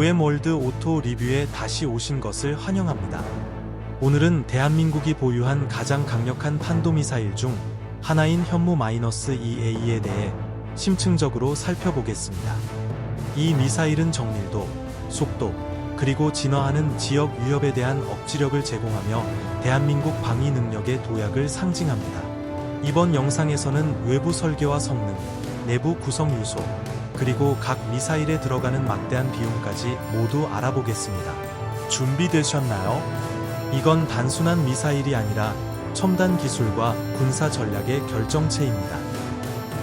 OM월드 오토 리뷰에 다시 오신 것을 환영합니다. 오늘은 대한민국이 보유한 가장 강력한 탄도미사일 중 하나인 현무-2A에 대해 심층적으로 살펴보겠습니다. 이 미사일은 정밀도, 속도, 그리고 진화하는 지역 위협에 대한 억지력을 제공하며 대한민국 방위 능력의 도약을 상징합니다. 이번 영상에서는 외부 설계와 성능, 내부 구성 요소, 그리고 각 미사일에 들어가는 막대한 비용까지 모두 알아보겠습니다. 준비되셨나요? 이건 단순한 미사일이 아니라 첨단 기술과 군사 전략의 결정체입니다.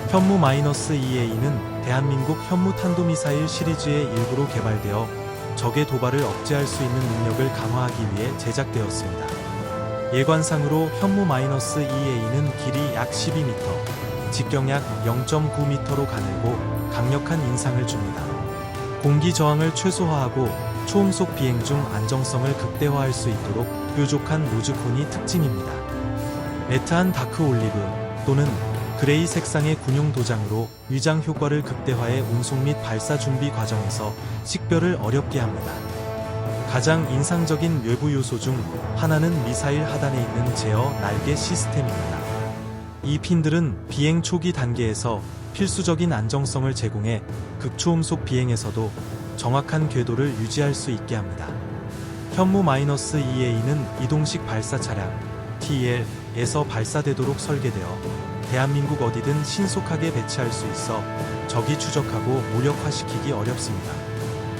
현무-2A는 대한민국 현무 탄도미사일 시리즈의 일부로 개발되어 적의 도발을 억제할 수 있는 능력을 강화하기 위해 제작되었습니다. 예관상으로 현무-2A는 길이 약 12m, 직경 약 0.9m로 가늘고 강력한 인상을 줍니다. 공기 저항을 최소화하고 초음속 비행 중 안정성을 극대화할 수 있도록 뾰족한 노즈콘이 특징입니다. 매트한 다크 올리브 또는 그레이 색상의 군용 도장으로 위장 효과를 극대화해 운송 및 발사 준비 과정에서 식별을 어렵게 합니다. 가장 인상적인 외부 요소 중 하나는 미사일 하단에 있는 제어 날개 시스템입니다. 이 핀들은 비행 초기 단계에서 필수적인 안정성을 제공해 극초음속 비행에서도 정확한 궤도를 유지할 수 있게 합니다. 현무-2A는 이동식 발사 차량 TL에서 발사되도록 설계되어 대한민국 어디든 신속하게 배치할 수 있어 적이 추적하고 무력화시키기 어렵습니다.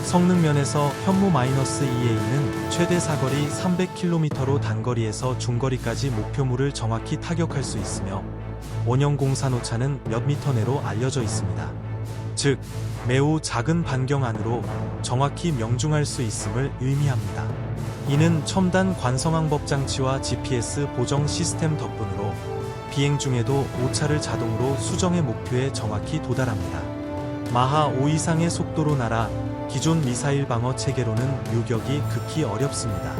성능 면에서 현무-2A는 최대 사거리 300km로 단거리에서 중거리까지 목표물을 정확히 타격할 수 있으며 원형 공산 오차는 몇 미터 내로 알려져 있습니다. 즉, 매우 작은 반경 안으로 정확히 명중할 수 있음을 의미합니다. 이는 첨단 관성항법 장치와 GPS 보정 시스템 덕분으로 비행 중에도 오차를 자동으로 수정해 목표에 정확히 도달합니다. 마하 5 이상의 속도로 날아 기존 미사일 방어 체계로는 요격이 극히 어렵습니다.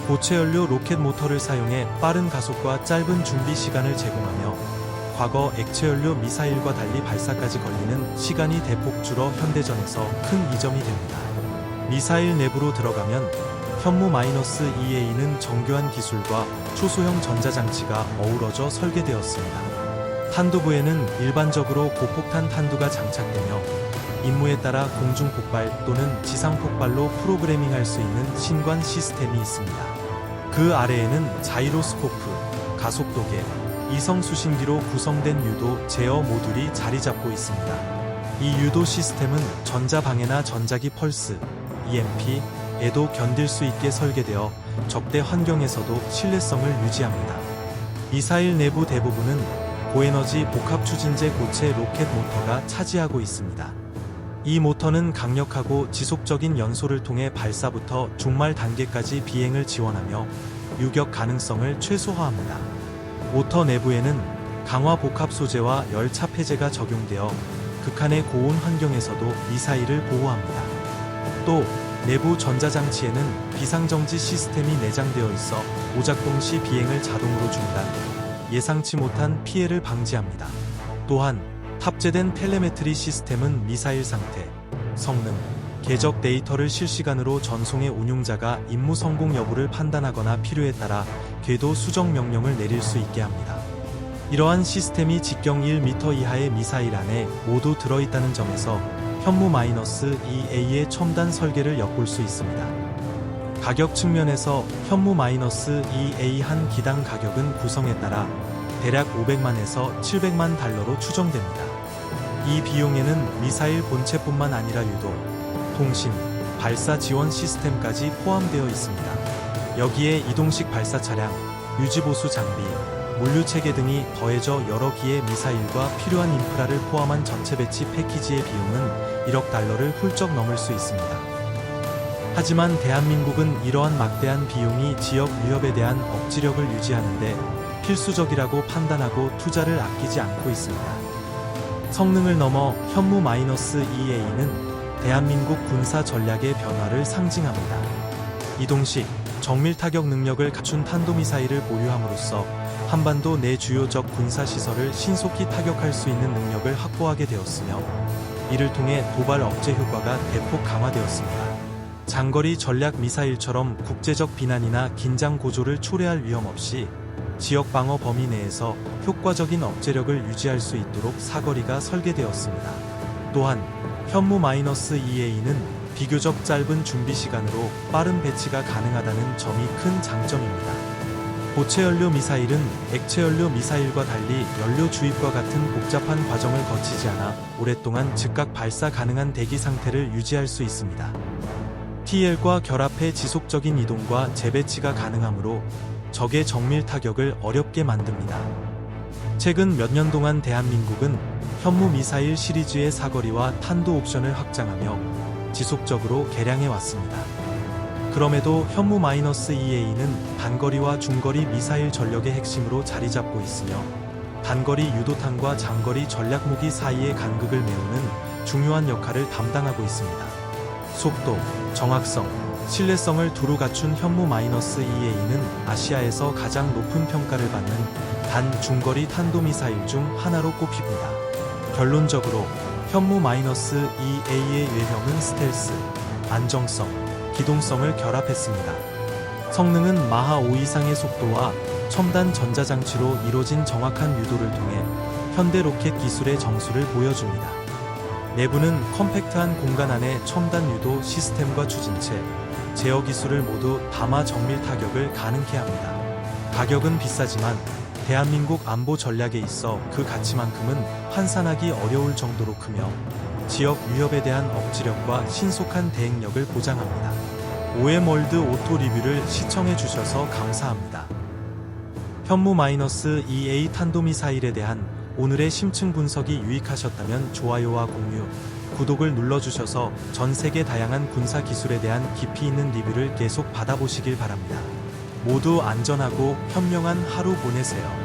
고체연료 로켓 모터를 사용해 빠른 가속과 짧은 준비 시간을 제공하며 과거 액체연료 미사일과 달리 발사까지 걸리는 시간이 대폭 줄어 현대전에서 큰 이점이 됩니다. 미사일 내부로 들어가면 현무-2A는 정교한 기술과 초소형 전자장치가 어우러져 설계되었습니다. 탄두부에는 일반적으로 고폭탄 탄두가 장착되며 임무에 따라 공중 폭발 또는 지상 폭발로 프로그래밍할 수 있는 신관 시스템이 있습니다. 그 아래에는 자이로스코프, 가속도계, 이성 수신기로 구성된 유도 제어 모듈이 자리 잡고 있습니다. 이 유도 시스템은 전자방해나 전자기 펄스, EMP에도 견딜 수 있게 설계되어 적대 환경에서도 신뢰성을 유지합니다. 미사일 내부 대부분은 고에너지 복합 추진제 고체 로켓 모터가 차지하고 있습니다. 이 모터는 강력하고 지속적인 연소를 통해 발사부터 종말 단계까지 비행을 지원하며 유격 가능성을 최소화합니다. 모터 내부에는 강화 복합 소재와 열 차폐제가 적용되어 극한의 고온 환경에서도 미사일을 보호합니다. 또 내부 전자장치에는 비상정지 시스템이 내장되어 있어 오작동 시 비행을 자동으로 중단, 예상치 못한 피해를 방지합니다. 또한 탑재된 텔레메트리 시스템은 미사일 상태, 성능, 궤적 데이터를 실시간으로 전송해 운용자가 임무 성공 여부를 판단하거나 필요에 따라 궤도 수정 명령을 내릴 수 있게 합니다. 이러한 시스템이 직경 1m 이하의 미사일 안에 모두 들어있다는 점에서 현무-2A의 첨단 설계를 엿볼 수 있습니다. 가격 측면에서 현무-2A 한 기당 가격은 구성에 따라 대략 500만에서 700만 달러로 추정됩니다. 이 비용에는 미사일 본체뿐만 아니라 유도, 통신, 발사 지원 시스템까지 포함되어 있습니다. 여기에 이동식 발사 차량, 유지보수 장비, 물류체계 등이 더해져 여러 기의 미사일과 필요한 인프라를 포함한 전체 배치 패키지의 비용은 1억 달러를 훌쩍 넘을 수 있습니다. 하지만 대한민국은 이러한 막대한 비용이 지역 위협에 대한 억지력을 유지하는데 필수적이라고 판단하고 투자를 아끼지 않고 있습니다. 성능을 넘어 현무-2A는 대한민국 군사 전략의 변화를 상징합니다. 이동식, 정밀 타격 능력을 갖춘 탄도미사일을 보유함으로써 한반도 내 주요적 군사시설을 신속히 타격할 수 있는 능력을 확보하게 되었으며 이를 통해 도발 억제 효과가 대폭 강화되었습니다. 장거리 전략 미사일처럼 국제적 비난이나 긴장 고조를 초래할 위험 없이 지역 방어 범위 내에서 효과적인 억제력을 유지할 수 있도록 사거리가 설계되었습니다. 또한 현무-2A는 비교적 짧은 준비 시간으로 빠른 배치가 가능하다는 점이 큰 장점입니다. 고체연료 미사일은 액체연료 미사일과 달리 연료 주입과 같은 복잡한 과정을 거치지 않아 오랫동안 즉각 발사 가능한 대기 상태를 유지할 수 있습니다. TL과 결합해 지속적인 이동과 재배치가 가능하므로 적의 정밀 타격을 어렵게 만듭니다. 최근 몇 년 동안 대한민국은 현무 미사일 시리즈의 사거리와 탄도 옵션을 확장하며 지속적으로 개량해 왔습니다. 그럼에도 현무-2A는 단거리와 중거리 미사일 전력의 핵심으로 자리 잡고 있으며 단거리 유도탄과 장거리 전략무기 사이의 간극을 메우는 중요한 역할을 담당하고 있습니다. 속도, 정확성, 신뢰성을 두루 갖춘 현무-2A는 아시아에서 가장 높은 평가를 받는 단 중거리 탄도미사일 중 하나로 꼽힙니다. 결론적으로 현무-2A의 외형은 스텔스, 안정성, 기동성을 결합했습니다. 성능은 마하 5 이상의 속도와 첨단 전자장치로 이뤄진 정확한 유도를 통해 현대 로켓 기술의 정수를 보여줍니다. 내부는 컴팩트한 공간 안에 첨단 유도 시스템과 추진체, 제어 기술을 모두 담아 정밀 타격을 가능케 합니다. 가격은 비싸지만 대한민국 안보 전략에 있어 그 가치만큼은 환산하기 어려울 정도로 크며 지역 위협에 대한 억지력과 신속한 대응력을 보장합니다. OM월드 오토 리뷰를 시청해 주셔서 감사합니다. 현무-2A 탄도미사일에 대한 오늘의 심층 분석이 유익하셨다면 좋아요와 공유, 구독을 눌러주셔서 전 세계 다양한 군사 기술에 대한 깊이 있는 리뷰를 계속 받아보시길 바랍니다. 모두 안전하고 현명한 하루 보내세요.